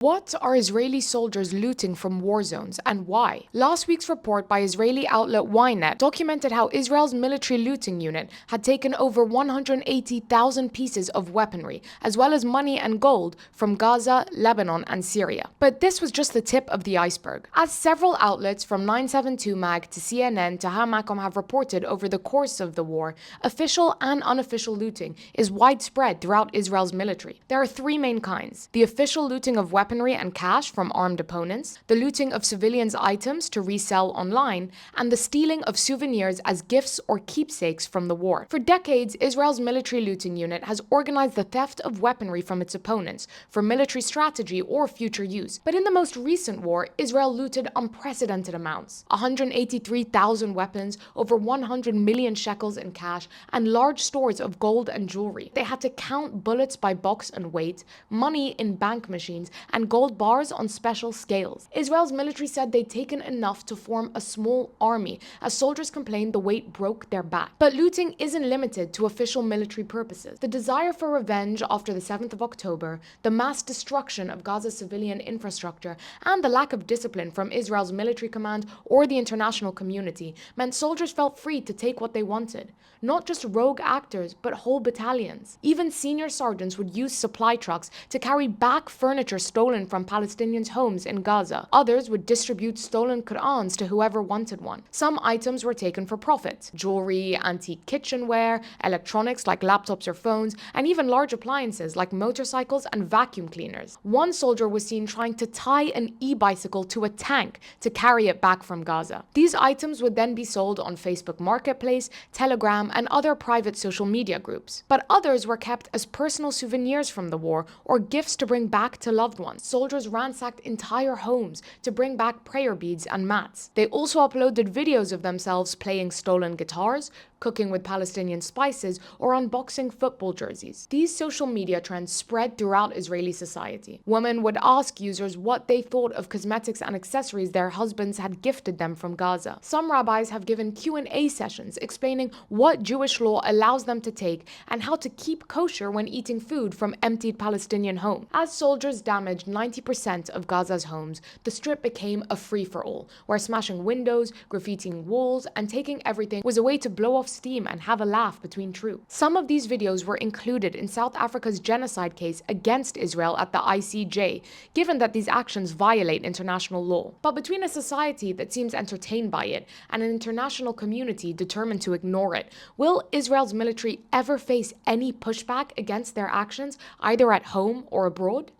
What are Israeli soldiers looting from war zones and why? Last week's report by Israeli outlet Ynet documented how Israel's military looting unit had taken over 180,000 pieces of weaponry, as well as money and gold from Gaza, Lebanon and Syria. But this was just the tip of the iceberg. As several outlets from 972 Mag to CNN to Hamakom have reported over the course of the war, official and unofficial looting is widespread throughout Israel's military. There are three main kinds: the official looting of weaponry and cash from armed opponents, the looting of civilians' items to resell online, and the stealing of souvenirs as gifts or keepsakes from the war. For decades, Israel's military looting unit has organized the theft of weaponry from its opponents for military strategy or future use. But in the most recent war, Israel looted unprecedented amounts: 183,000 weapons, over 100 million shekels in cash, and large stores of gold and jewelry. They had to count bullets by box and weight, money in bank machines, and gold bars on special scales. Israel's military said they'd taken enough to form a small army, as soldiers complained the weight broke their back. But looting isn't limited to official military purposes. The desire for revenge after the 7th of October, the mass destruction of Gaza's civilian infrastructure, and the lack of discipline from Israel's military command or the international community meant soldiers felt free to take what they wanted. Not just rogue actors, but whole battalions. Even senior sergeants would use supply trucks to carry back furniture stolen from Palestinians' homes in Gaza. Others would distribute stolen Qur'ans to whoever wanted one. Some items were taken for profit: jewelry, antique kitchenware, electronics like laptops or phones, and even large appliances like motorcycles and vacuum cleaners. One soldier was seen trying to tie an e-bicycle to a tank to carry it back from Gaza. These items would then be sold on Facebook Marketplace, Telegram, and other private social media groups. But others were kept as personal souvenirs from the war or gifts to bring back to loved ones. Soldiers ransacked entire homes to bring back prayer beads and mats. They also uploaded videos of themselves playing stolen guitars, cooking with Palestinian spices, or unboxing football jerseys. These social media trends spread throughout Israeli society. Women would ask users what they thought of cosmetics and accessories their husbands had gifted them from Gaza. Some rabbis have given Q&A sessions explaining what Jewish law allows them to take and how to keep kosher when eating food from emptied Palestinian homes. As soldiers damaged 90% of Gaza's homes, the strip became a free-for-all, where smashing windows, graffitiing walls, and taking everything was a way to blow off steam and have a laugh between troops. Some of these videos were included in South Africa's genocide case against Israel at the ICJ, given that these actions violate international law. But between a society that seems entertained by it and an international community determined to ignore it, will Israel's military ever face any pushback against their actions, either at home or abroad?